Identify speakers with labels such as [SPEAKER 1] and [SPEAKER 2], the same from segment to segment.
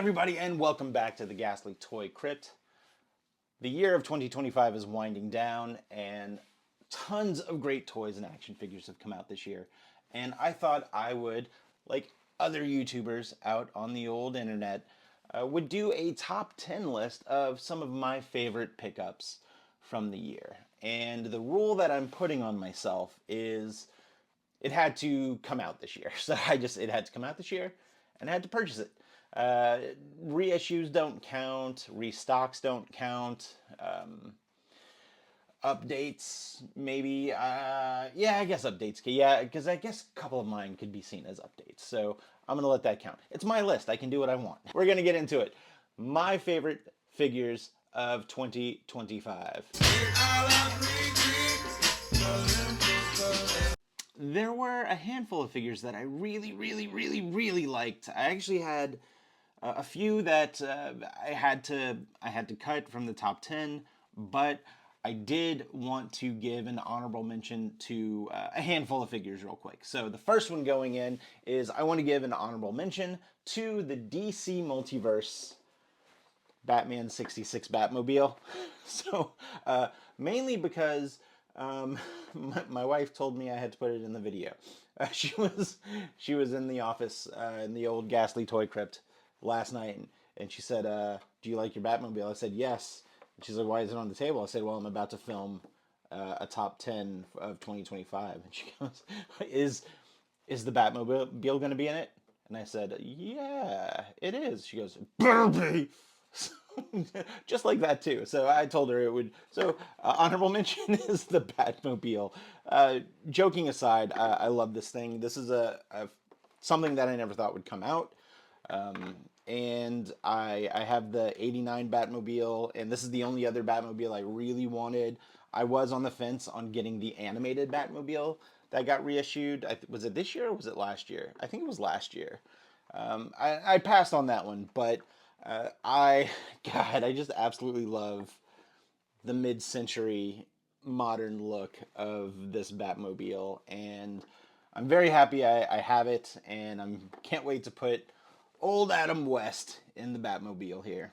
[SPEAKER 1] everybody, and welcome back to the Ghastly Toy Crypt. The year of 2025 is winding down, and tons of great toys and action figures have come out this year. And I thought I would, like other YouTubers out on the old internet, would do a top 10 list of some of my favorite pickups from the year. And the rule that I'm putting on myself is it had to come out this year. So it had to come out this year, and I had to purchase it. Reissues don't count, restocks don't count, updates maybe. Yeah, I guess updates. Yeah, because I guess a couple of mine could be seen as updates. So I'm gonna let that count. It's my list. I can do what I want. We're gonna get into it. My favorite figures of 2025. There were a handful of figures that I really liked. I actually had a few that I had to cut from the top 10, but I did want to give an honorable mention to a handful of figures real quick. So the first one going in is I want to give an honorable mention to the DC Multiverse Batman 66 Batmobile. So mainly because my wife told me I had to put it in the video. She was in the office in the old Ghastly Toy Crypt last night, and she said, "Do you like your Batmobile?" I said, "Yes." And she's like, "Why is it on the table?" I said, "Well, I'm about to film a top 10 of 2025." And she goes, "Is the Batmobile going to be in it?" And I said, "Yeah, it is." She goes, "Better be." Just like that too. So I told her it would. So honorable mention is the Batmobile. Joking aside, I love this thing. This is a something that I never thought would come out. And I have the '89 Batmobile, and this is the only other Batmobile I really wanted. I was on the fence on getting the animated Batmobile that got reissued. Was it this year or was it last year? I think it was last year. I passed on that one, but I just absolutely love the mid-century modern look of this Batmobile, and I'm very happy I have it, and I can't wait to put old Adam West in the Batmobile here.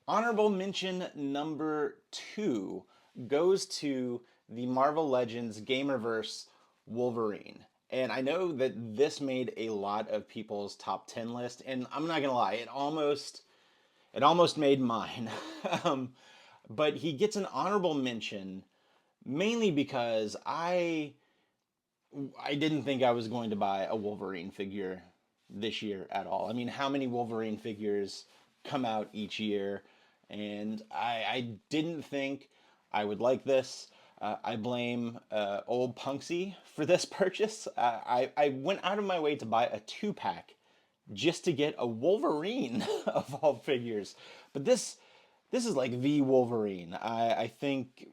[SPEAKER 1] Honorable mention number 2 goes to the Marvel Legends Gamerverse Wolverine. And I know that this made a lot of people's top 10 list, and I'm not gonna lie, it almost made mine. But he gets an honorable mention mainly because I didn't think I was going to buy a Wolverine figure this year at all. I mean, how many Wolverine figures come out each year? And I didn't think I would like this. I blame old Punksy for this purchase. I went out of my way to buy a 2-pack just to get a Wolverine of all figures. But this is like the Wolverine. I think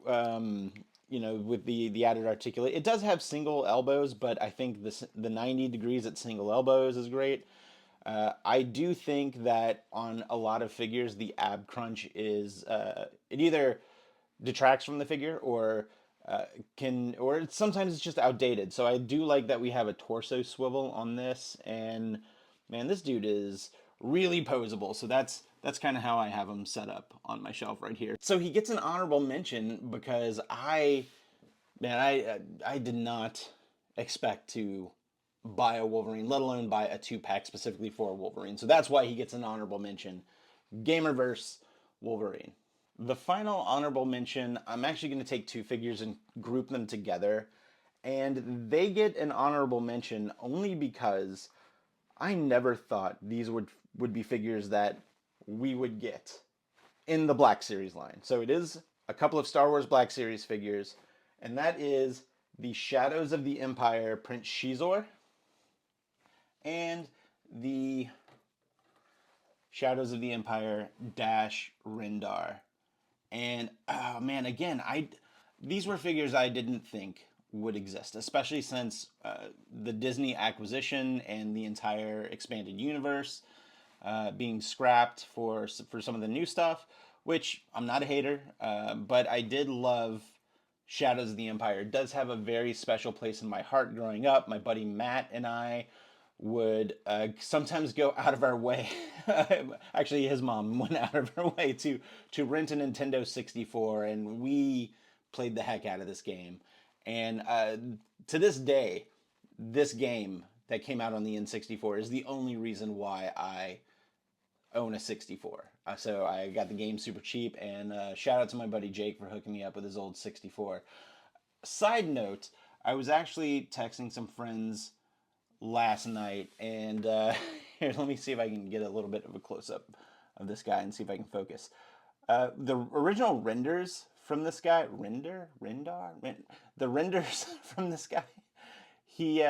[SPEAKER 1] with the added articulate, it does have single elbows, but I think the 90 degrees at single elbows is great. I do think that on a lot of figures, the ab crunch is it either detracts from the figure or sometimes it's just outdated. So I do like that we have a torso swivel on this, and man, this dude is really posable. So that's kind of how I have him set up on my shelf right here. So he gets an honorable mention because I did not expect to buy a Wolverine, let alone buy a 2-pack specifically for a Wolverine. So that's why he gets an honorable mention. Gamerverse Wolverine. The final honorable mention, I'm actually going to take 2 figures and group them together. And they get an honorable mention only because I never thought these would be figures that we would get in the Black Series line. So it is a couple of Star Wars Black Series figures, and that is the Shadows of the Empire Prince Shizor and the Shadows of the Empire Dash Rendar. And oh man, again, these were figures I didn't think would exist, especially since the Disney acquisition and the entire expanded universe being scrapped for some of the new stuff, which I'm not a hater, but I did love Shadows of the Empire. It does have a very special place in my heart growing up. My buddy Matt and I would sometimes go out of our way. Actually, his mom went out of her way to rent a Nintendo 64, and we played the heck out of this game. And to this day, this game that came out on the N64 is the only reason why I own a 64. So I got the game super cheap, and shout out to my buddy Jake for hooking me up with his old 64. Side note, I was actually texting some friends last night, and here, let me see if I can get a little bit of a close up of this guy and see if I can focus. The original renders from this guy, the renders from this guy, he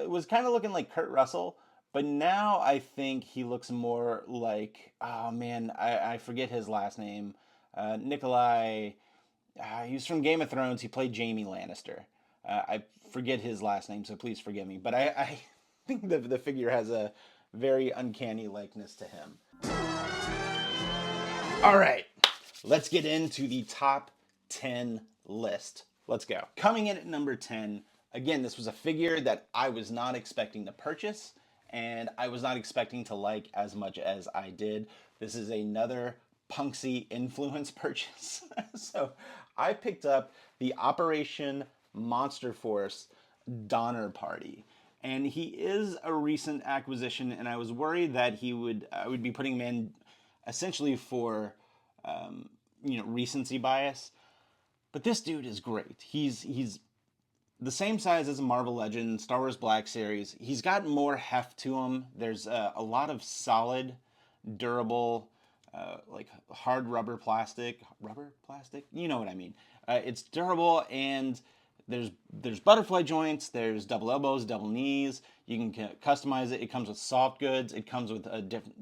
[SPEAKER 1] was kind of looking like Kurt Russell, but now I think he looks more like, oh man, I forget his last name, Nikolai. He was from Game of Thrones. He played Jaime Lannister. I forget his last name, so please forgive me. But I think the figure has a very uncanny likeness to him. All right, let's get into the top 10 list. Let's go. Coming in at number 10, again, this was a figure that I was not expecting to purchase, and I was not expecting to like as much as I did. This is another Punksy influence purchase. So I picked up the Operation Monster Force Donner Party. And he is a recent acquisition, and I was worried that I would be putting him in essentially for recency bias. But this dude is great. He's the same size as a Marvel Legend, Star Wars Black Series. He's got more heft to him. There's a lot of solid, durable, like hard rubber plastic. Rubber plastic? You know what I mean. It's durable, and there's butterfly joints. There's double elbows, double knees. You can customize it. It comes with soft goods. It comes with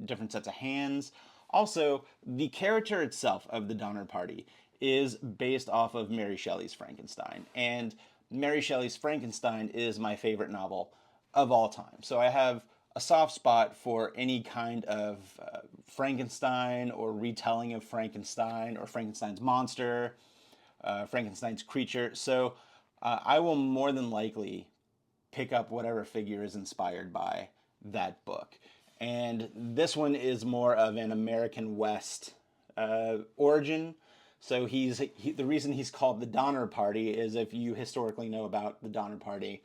[SPEAKER 1] different sets of hands. Also, the character itself of the Donner Party is based off of Mary Shelley's Frankenstein. And Mary Shelley's Frankenstein is my favorite novel of all time. So I have a soft spot for any kind of Frankenstein or retelling of Frankenstein or Frankenstein's monster, Frankenstein's creature. So I will more than likely pick up whatever figure is inspired by that book. And this one is more of an American West origin. So the reason he's called the Donner Party is, if you historically know about the Donner Party,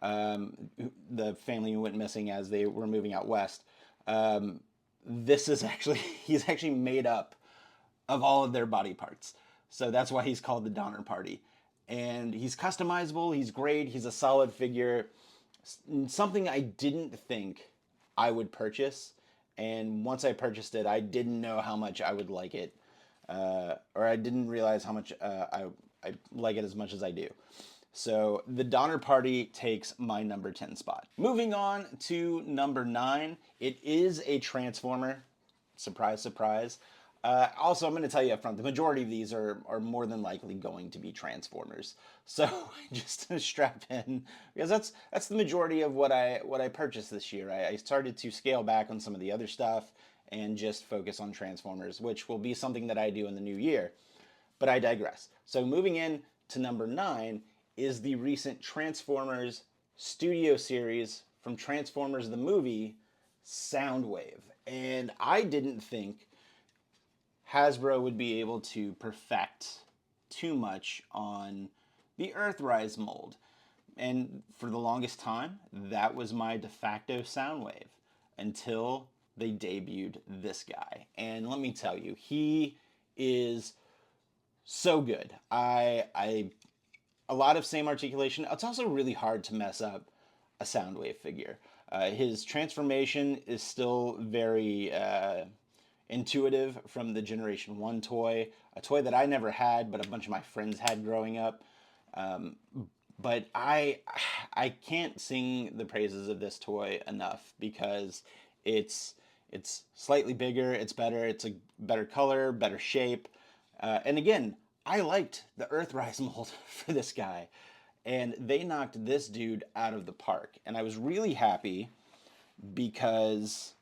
[SPEAKER 1] the family who went missing as they were moving out west. This is actually, he's actually made up of all of their body parts. So that's why he's called the Donner Party. And he's customizable, he's great, he's a solid figure. Something I didn't think I would purchase. And once I purchased it, I didn't know how much I would like it. Or I didn't realize how much I like it as much as I do. So the Donner Party takes my number 10 spot. Moving on to number 9, it is a Transformer. Surprise, surprise. Also, I'm going to tell you up front, the majority of these are more than likely going to be Transformers. So just to strap in, because that's the majority of what I purchased this year. I started to scale back on some of the other stuff and just focus on Transformers, which will be something that I do in the new year. But I digress. So moving in to number 9 is the recent Transformers studio series from Transformers the movie, Soundwave. And I didn't think Hasbro would be able to perfect too much on the Earthrise mold. And for the longest time, that was my de facto Soundwave until they debuted this guy. And let me tell you, he is so good. A lot of same articulation. It's also really hard to mess up a Soundwave figure. His transformation is still very intuitive from the Generation 1 toy, a toy that I never had, but a bunch of my friends had growing up. But I can't sing the praises of this toy enough, because it's slightly bigger, it's better, it's a better color, better shape. And again, I liked the Earthrise mold for this guy, and they knocked this dude out of the park. And I was really happy because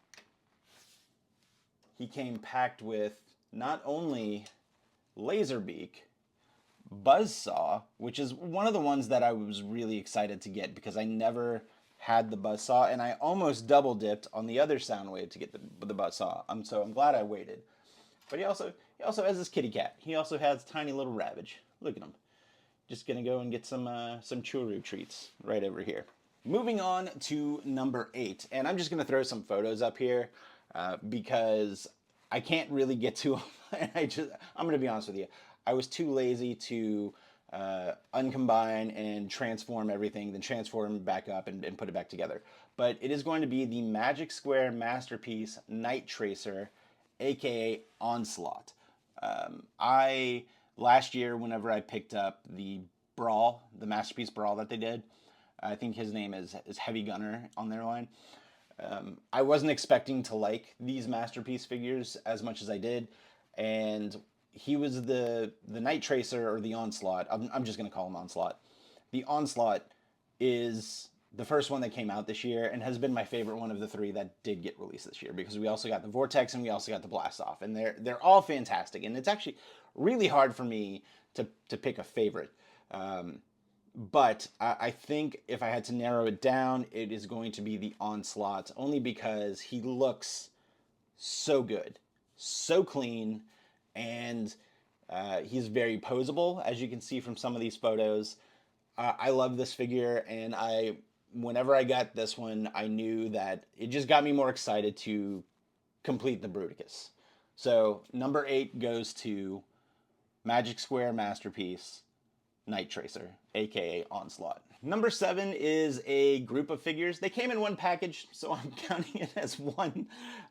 [SPEAKER 1] he came packed with not only Laserbeak, Buzzsaw, which is one of the ones that I was really excited to get because I never had the buzzsaw, and I almost double dipped on the other Soundwave to get the buzzsaw. So I'm glad I waited. But he also has this kitty cat. He also has tiny little Ravage. Look at him. Just gonna go and get some Churu treats right over here. Moving on to number 8, and I'm just gonna throw some photos up here because I can't really get to them. I'm gonna be honest with you. I was too lazy to uncombine and transform everything, then transform back up and put it back together. But it is going to be the Magic Square Masterpiece Night Tracer, aka Onslaught. I last year, whenever I picked up the Brawl, the Masterpiece Brawl that they did, I think his name is Heavy Gunner on their line. I wasn't expecting to like these Masterpiece figures as much as I did, and he was the Night Tracer, or the Onslaught. I'm just gonna call him Onslaught. The Onslaught is the first one that came out this year and has been my favorite one of the 3 that did get released this year, because we also got the Vortex and we also got the Blast Off, and they're all fantastic. And it's actually really hard for me to pick a favorite. But I think if I had to narrow it down, it is going to be the Onslaught, only because he looks so good, so clean, and he's very posable, as you can see from some of these photos. I love this figure, and whenever I got this one, I knew that it just got me more excited to complete the Bruticus. So number 8 goes to Magic Square Masterpiece Night Tracer, aka Onslaught. Number 7 is a group of figures. They came in one package, so I'm counting it as one.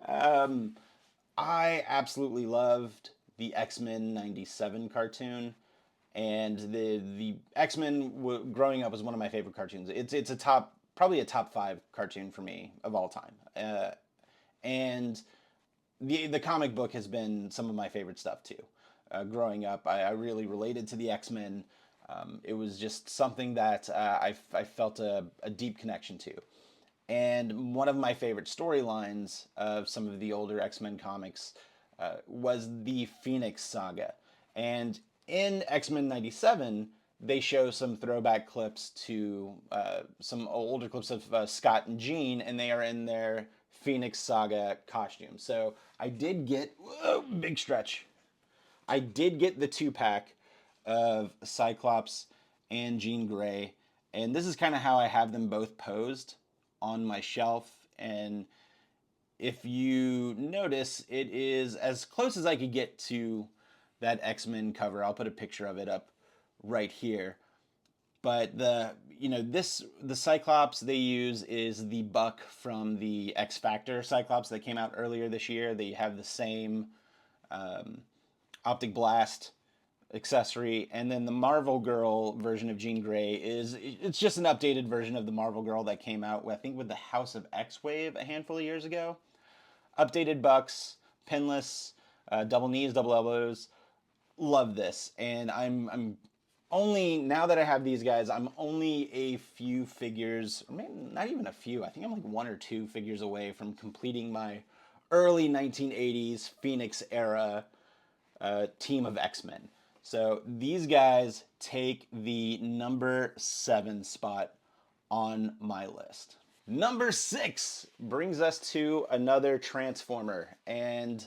[SPEAKER 1] I absolutely loved the X-Men '97 cartoon, and the X-Men growing up was one of my favorite cartoons. It's probably a top 5 cartoon for me of all time. And the comic book has been some of my favorite stuff too. Growing up, I really related to the X-Men. It was just something that I felt a deep connection to. And one of my favorite storylines of some of the older X-Men comics was the Phoenix Saga. And in X-Men '97, they show some throwback clips to some older clips of Scott and Jean, and they are in their Phoenix Saga costume. So I did get, whoa, big stretch. I did get the 2-pack of Cyclops and Jean Grey, and this is kind of how I have them both posed on my shelf. And if you notice, it is as close as I could get to that X-Men cover. I'll put a picture of it up right here. But the Cyclops they use is the Buck from the X Factor Cyclops that came out earlier this year. They have the same Optic Blast accessory, and then the Marvel Girl version of Jean Grey it's just an updated version of the Marvel Girl that came out, I think, with the House of X-Wave a handful of years ago. Updated bucks, pinless, double knees, double elbows. Love this, and I'm only, now that I have these guys, I'm only a few figures, or maybe not even a few. I think I'm like 1 or 2 figures away from completing my early 1980s Phoenix era team of X-Men. So these guys take the number 7 spot on my list. Number 6 brings us to another Transformer, and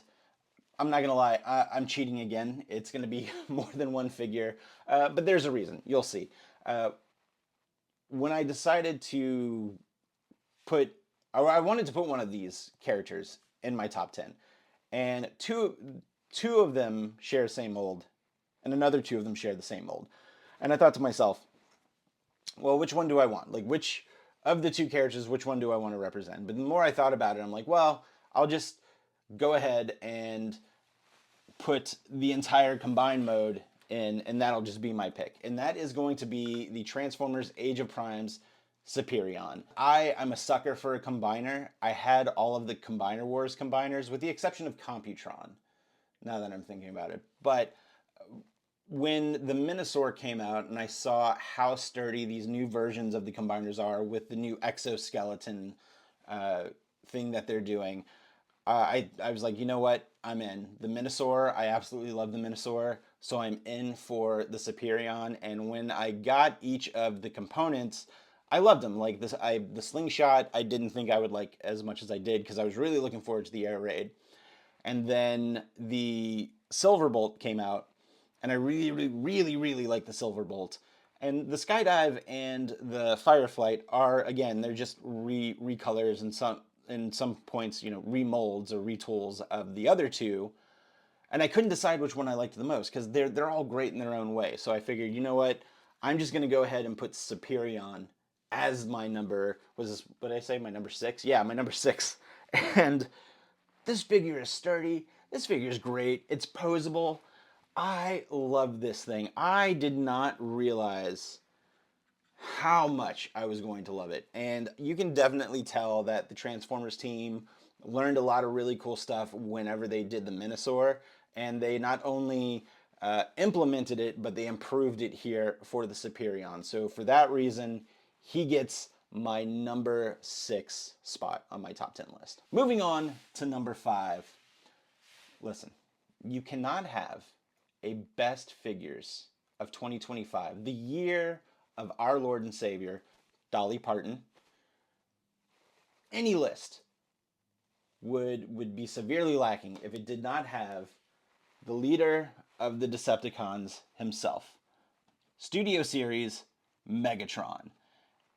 [SPEAKER 1] I'm not gonna lie, I'm cheating again. It's gonna be more than one figure, but there's a reason. You'll see. When I decided to I wanted to put one of these characters in my top 10, and two of them share the same mold, and another 2 of them share the same mold. And I thought to myself, well, which one do I want? Like, which of the 2 characters, which one do I want to represent? But the more I thought about it, I'm like, well, I'll just go ahead and put the entire combine mode in, and that'll just be my pick. And that is going to be the Transformers Age of Primes Superion. I'm a sucker for a combiner. I had all of the Combiner Wars combiners, with the exception of Computron, now that I'm thinking about it. But when the Minosaur came out and I saw how sturdy these new versions of the combiners are with the new exoskeleton thing that they're doing, I was like, you know what? I'm in. The Minosaur, I absolutely love the Minosaur, so I'm in for the Superion. And when I got each of the components, I loved them. Like the slingshot, I didn't think I would like as much as I did because I was really looking forward to the air raid. And then the Silverbolt came out, and I really, really, really, really like the Silverbolt. And the Skydive and the Fireflight are, again, they're just recolors and some points, remolds or retools of the other two. And I couldn't decide which one I liked the most because they're all great in their own way. So I figured, you know what? I'm just gonna go ahead and put Superion as my number. Was this what did I say? My number 6? Yeah, my number 6. And this figure is sturdy. This figure is great. It's posable. I love this thing. I did not realize how much I was going to love it. And you can definitely tell that the Transformers team learned a lot of really cool stuff whenever they did the Minosaur. And they not only implemented it, but they improved it here for the Superion. So for that reason, he gets my number 6 spot on my top 10 list. Moving on to number 5. Listen, you cannot have a best figures of 2025, the year of our Lord and Savior, Dolly Parton. Any list would be severely lacking if it did not have the leader of the Decepticons himself. Studio Series Megatron.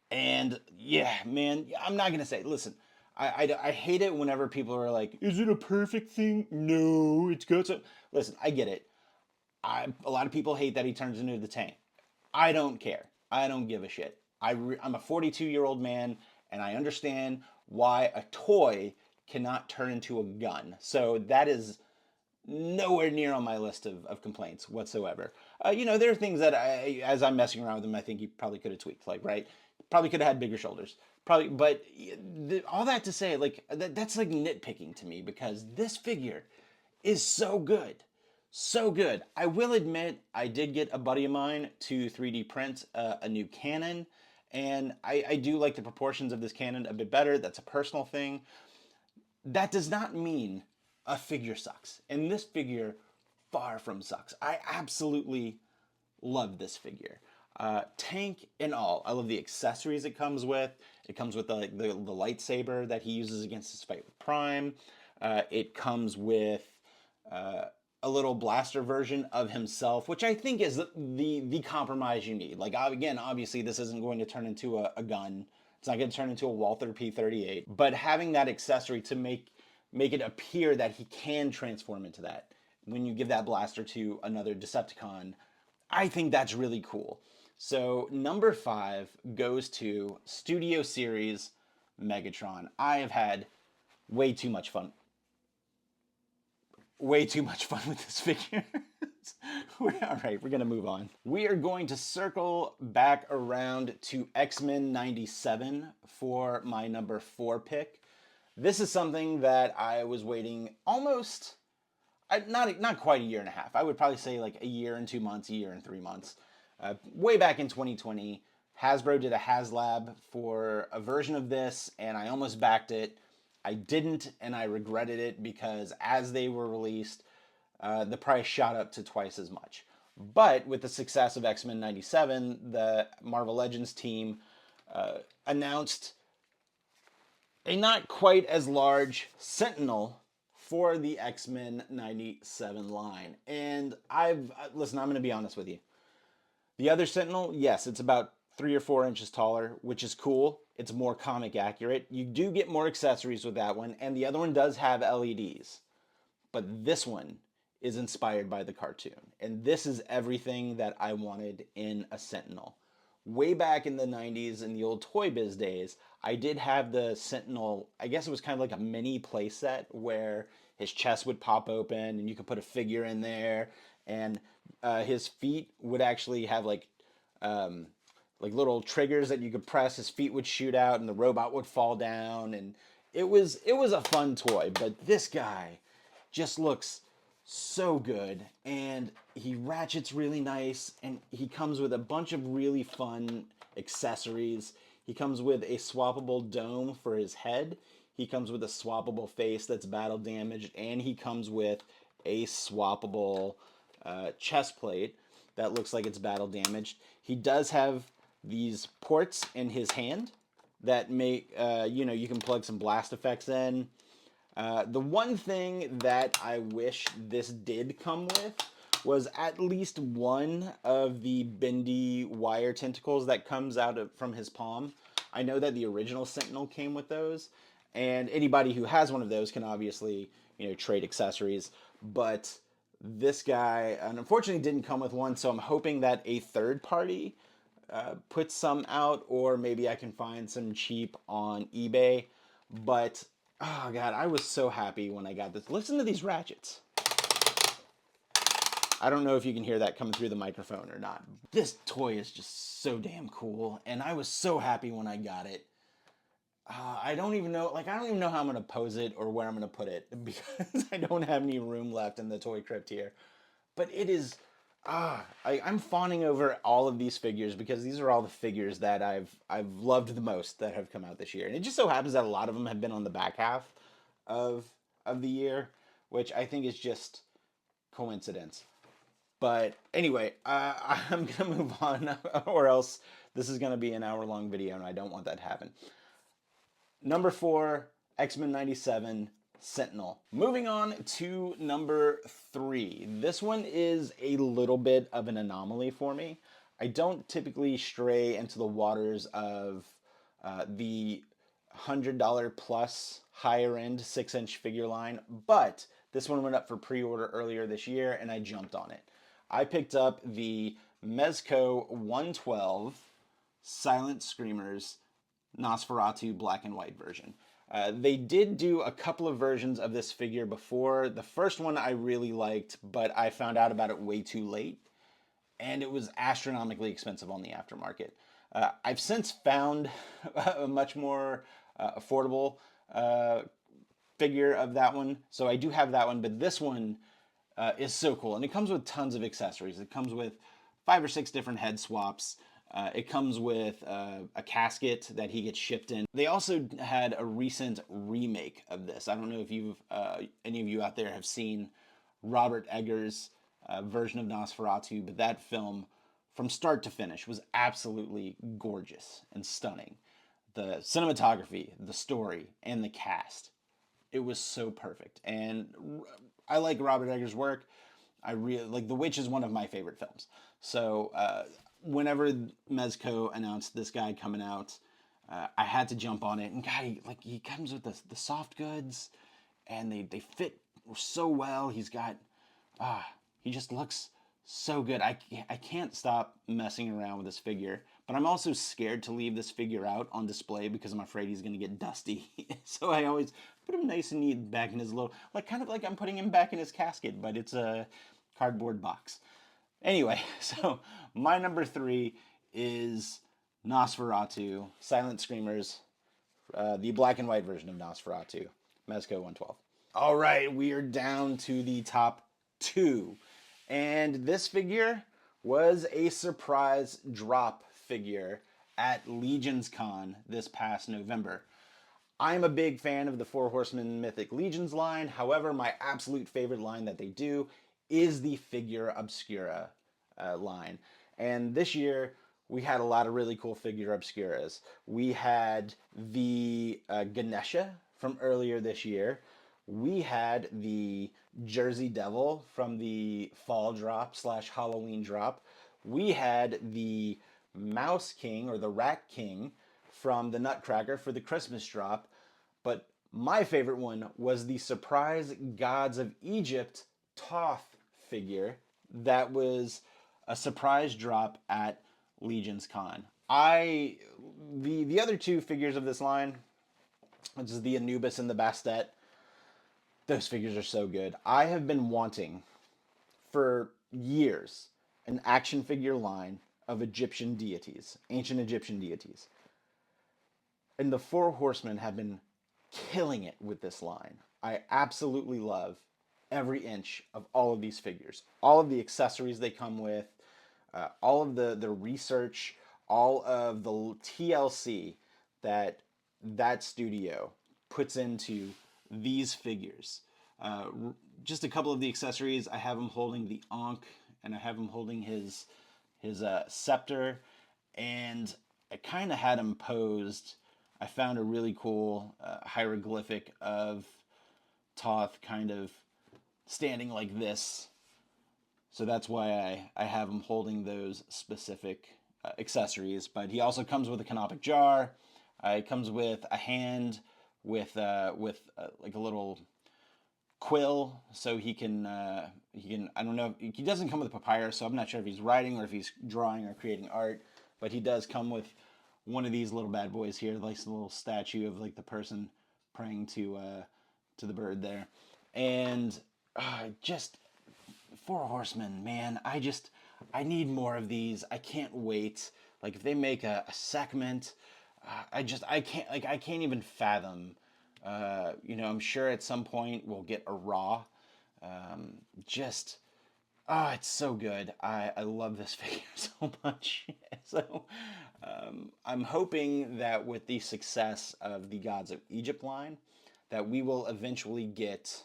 [SPEAKER 1] And yeah, man, I'm not gonna say. Listen, I hate it whenever people are like, "Is it a perfect thing?" No, it's got some. Listen, I get it. A lot of people hate that he turns into the tank. I don't care. I don't give a shit. I'm a 42-year-old man, and I understand why a toy cannot turn into a gun. So that is nowhere near on my list of complaints whatsoever. There are things that as I'm messing around with them, I think he probably could have tweaked. Like, right, probably could have had bigger shoulders. Probably, but all that to say, like that's like nitpicking to me because this figure is so good. So good. I will admit, I did get a buddy of mine to 3D print a new cannon, and I do like the proportions of this cannon a bit better. That's a personal thing. That does not mean a figure sucks. And this figure far from sucks. I absolutely love this figure. Tank and all. I love the accessories it comes with. It comes with the lightsaber that he uses against his fight with Prime. It comes with a little blaster version of himself, which I think is the compromise you need. Like, again, obviously this isn't going to turn into a gun. It's not going to turn into a Walther P-38. But having that accessory to make it appear that he can transform into that when you give that blaster to another Decepticon, I think that's really cool. So number 5 goes to Studio Series Megatron. I have had way too much fun with this figure. All right, we're going to move on. We are going to circle back around to X-Men 97 for my number 4 pick. This is something that I was waiting almost, not quite a year and a half. I would probably say like a year and 2 months, a year and 3 months. Way back in 2020, Hasbro did a HasLab for a version of this, and I almost backed it. I didn't, and I regretted it because as they were released, the price shot up to twice as much. But with the success of X-Men 97, the Marvel Legends team announced a not quite as large Sentinel for the X-Men 97 line. And listen, I'm going to be honest with you. The other Sentinel, yes, it's about 3 or 4 inches taller, which is cool. It's more comic accurate. You do get more accessories with that one, and the other one does have LEDs. But this one is inspired by the cartoon. And this is everything that I wanted in a Sentinel. Way back in the 90s, in the old Toy Biz days, I did have the Sentinel, I guess it was kind of like a mini playset where his chest would pop open and you could put a figure in there, and his feet would actually have like little triggers that you could press. His feet would shoot out and the robot would fall down, and it was a fun toy. But this guy just looks so good, and he ratchets really nice, and he comes with a bunch of really fun accessories. He comes with a swappable dome for his head. He comes with a swappable face that's battle damaged, and he comes with a swappable chest plate that looks like it's battle damaged. He does have these ports in his hand that make, you can plug some blast effects in. The one thing that I wish this did come with was at least one of the bendy wire tentacles that comes from his palm. I know that the original Sentinel came with those, and anybody who has one of those can obviously, trade accessories. But this guy, unfortunately, didn't come with one, so I'm hoping that a third party puts some out, or maybe I can find some cheap on eBay. But oh god, I was so happy when I got this. Listen to these ratchets. I don't know if you can hear that coming through the microphone or not. This toy is just so damn cool, and I was so happy when I got it. I don't even know how I'm gonna pose it or where I'm gonna put it because I don't have any room left in the toy crypt here. But it is, I'm fawning over all of these figures because these are all the figures that I've loved the most that have come out this year, and it just so happens that a lot of them have been on the back half of the year, which I think is just coincidence. But anyway, I'm going to move on, or else this is going to be an hour-long video, and I don't want that to happen. Number 4, X-Men 97, Sentinel. Moving on to number 3. This one is a little bit of an anomaly for me. I don't typically stray into the waters of the $100 plus higher end 6-inch figure line, but this one went up for pre-order earlier this year, and I jumped on it. I picked up the Mezco 112 Silent Screamers Nosferatu black and white version. They did do a couple of versions of this figure before. The first one I really liked, but I found out about it way too late, and it was astronomically expensive on the aftermarket. I've since found a much more affordable figure of that one, so I do have that one, but this one is so cool, and it comes with tons of accessories. It comes with 5 or 6 different head swaps. It comes with a casket that he gets shipped in. They also had a recent remake of this. I don't know if any of you out there have seen Robert Eggers' version of Nosferatu, but that film, from start to finish, was absolutely gorgeous and stunning. The cinematography, the story, and the cast. It was so perfect. And I like Robert Eggers' work. I really like The Witch is one of my favorite films. So whenever Mezco announced this guy coming out, I had to jump on it. And God, he comes with the soft goods, and they fit so well. He just looks so good. I can't stop messing around with this figure, but I'm also scared to leave this figure out on display because I'm afraid he's going to get dusty. So I always put him nice and neat back in his little, kind of like I'm putting him back in his casket, but it's a cardboard box. Anyway, so my number 3 is Nosferatu, Silent Screamers, the black and white version of Nosferatu, Mezco 112. All right, we are down to the top 2. And this figure was a surprise drop figure at Legions Con this past November. I'm a big fan of the Four Horsemen Mythic Legions line. However, my absolute favorite line that they do is the Figure Obscura line. And this year, we had a lot of really cool Figure Obscuras. We had the Ganesha from earlier this year. We had the Jersey Devil from the fall drop / Halloween drop. We had the Mouse King or the Rat King from the Nutcracker for the Christmas drop. But my favorite one was the surprise Gods of Egypt Thoth figure that was a surprise drop at Legions Con. The other 2 figures of this line, which is the Anubis and the Bastet, those figures are so good. I have been wanting for years an action figure line of Egyptian deities, ancient Egyptian deities. And the Four Horsemen have been killing it with this line. I absolutely love every inch of all of these figures. All of the accessories they come with, all of the research, all of the TLC that studio puts into these figures. Just a couple of the accessories. I have him holding the Ankh, and I have him holding his scepter, and I kind of had him posed. I found a really cool hieroglyphic of Toth kind of standing like this. So that's why I have him holding those specific accessories. But he also comes with a canopic jar. It comes with a hand with like a little quill, so he can I don't know, he doesn't come with a papyrus, so I'm not sure if he's writing or if he's drawing or creating art, but he does come with one of these little bad boys here, like a little statue of like the person praying to the bird there, and just Four Horsemen, man, I need more of these. I can't wait. Like if they make a segment, I can't even fathom. I'm sure at some point we'll get a Raw. Just it's so good. I love this figure so much. So I'm hoping that with the success of the Gods of Egypt line, that we will eventually get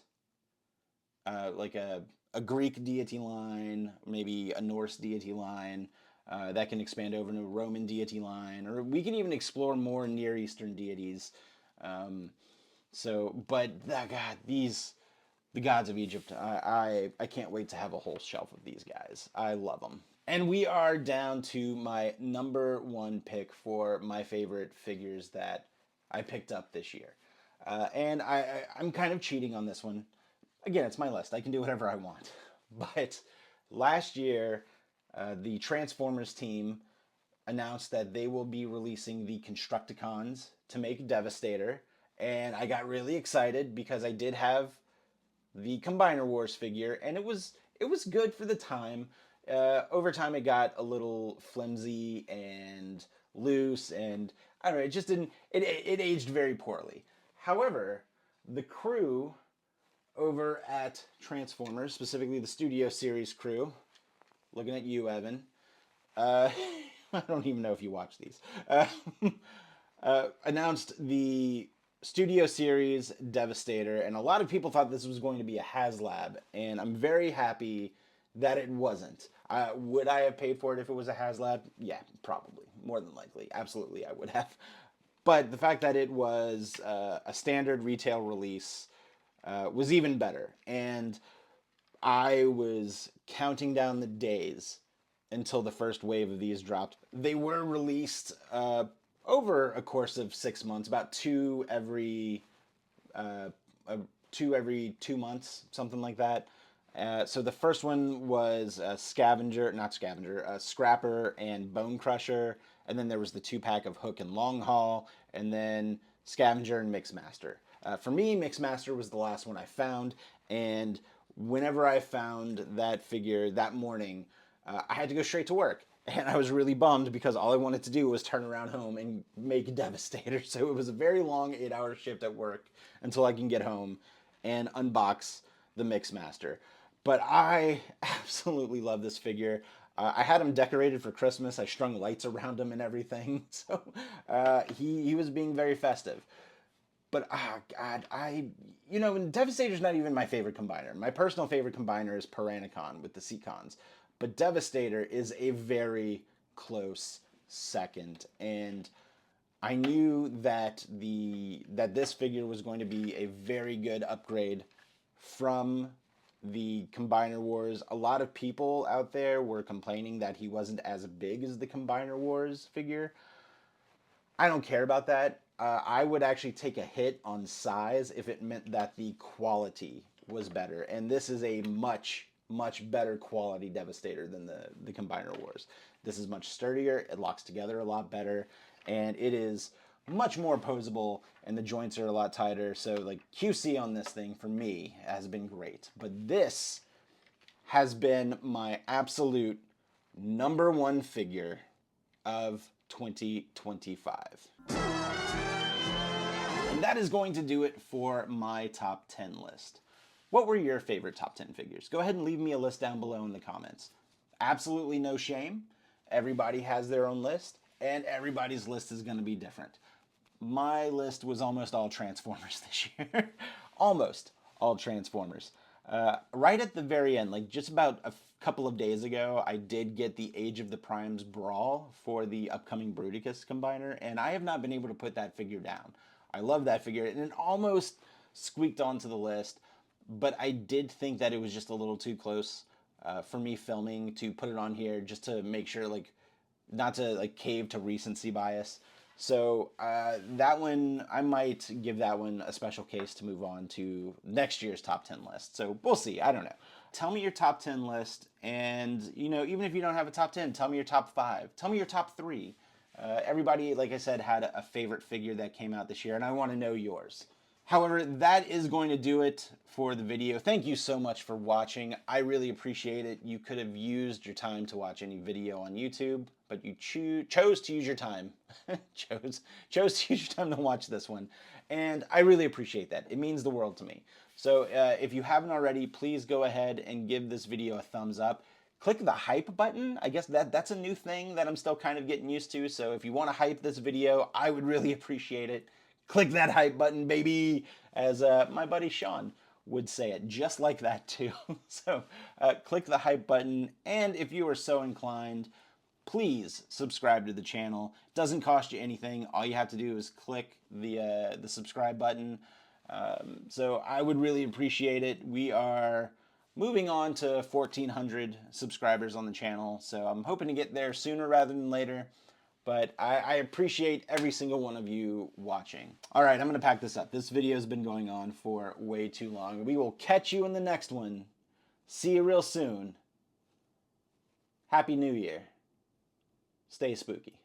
[SPEAKER 1] like a Greek deity line, maybe a Norse deity line. That can expand over to a Roman deity line, or we can even explore more Near Eastern deities. But God, the gods of Egypt, I can't wait to have a whole shelf of these guys. I love them. And we are down to my number one pick for my favorite figures that I picked up this year. And I'm kind of cheating on this one. Again, it's my list. I can do whatever I want. But last year, the Transformers team announced that they will be releasing the Constructicons to make Devastator. And I got really excited because I did have the Combiner Wars figure, and it was good for the time. Over time, it got a little flimsy and loose, and I don't know. It just didn't. It aged very poorly. However, the crew over at Transformers, specifically the Studio Series crew, looking at you, Evan. Uh, I don't even know if you watch these. Announced the Studio Series Devastator, and a lot of people thought this was going to be a HasLab, and I'm very happy that it wasn't. Would I have paid for it if it was a HasLab? Yeah, probably. More than likely. Absolutely, I would have. But the fact that it was a standard retail release was even better. And I was counting down the days until the first wave of these dropped. They were released over a course of 6 months, about uh, two every 2 months, something like that. So the first one was Scrapper and Bone Crusher, and then there was the 2-pack of Hook and Long Haul, and then Scavenger and Mixmaster. For me, Mixmaster was the last one I found, and whenever I found that figure that morning, I had to go straight to work. And I was really bummed because all I wanted to do was turn around home and make Devastator. So it was a very long 8-hour shift at work until I can get home and unbox the Mixmaster. But I absolutely love this figure. I had him decorated for Christmas. I strung lights around him and everything. So he was being very festive. But God, Devastator's not even my favorite combiner. My personal favorite combiner is Piranacon with the Seacons. But Devastator is a very close second, and I knew that this figure was going to be a very good upgrade from the Combiner Wars. A lot of people out there were complaining that he wasn't as big as the Combiner Wars figure. I don't care about that. I would actually take a hit on size if it meant that the quality was better. And this is a much, much better quality Devastator than the Combiner Wars. This is much sturdier. It locks together a lot better. And it is much more posable, and the joints are a lot tighter. So, like, QC on this thing, for me, has been great. But this has been my absolute number one figure of 2025. And that is going to do it for my top 10 list. What were your favorite top 10 figures? Go ahead and leave me a list down below in the comments. Absolutely no shame. Everybody has their own list, and everybody's list is going to be different. My list was almost all Transformers this year. Almost all Transformers. Right at the very end, like just about a couple of days ago, I did get the Age of the Primes Brawl for the upcoming Bruticus combiner, and I have not been able to put that figure down. I love that figure, and it almost squeaked onto the list, but I did think that it was just a little too close for me filming to put it on here, just to make sure, like, not to like cave to recency bias. So that one, I might give that one a special case to move on to next year's top 10 list. So we'll see. I don't know. Tell me your top 10 list, and even if you don't have a top 10, tell me your top 5. Tell me your top 3. Everybody, like I said, had a favorite figure that came out this year, and I want to know yours. However, that is going to do it for the video. Thank you so much for watching. I really appreciate it. You could have used your time to watch any video on YouTube, but you chose to use your time. chose to use your time to watch this one. And I really appreciate that. It means the world to me. So if you haven't already, please go ahead and give this video a thumbs up. Click the hype button. I guess that's a new thing that I'm still kind of getting used to. So if you want to hype this video, I would really appreciate it. Click that hype button, baby, as my buddy Sean would say it, just like that too. So click the hype button, and if you are so inclined, please subscribe to the channel. It doesn't cost you anything. All you have to do is click the subscribe button. So I would really appreciate it. We are moving on to 1,400 subscribers on the channel, so I'm hoping to get there sooner rather than later. But I appreciate every single one of you watching. All right, I'm going to pack this up. This video has been going on for way too long. We will catch you in the next one. See you real soon. Happy New Year. Stay spooky.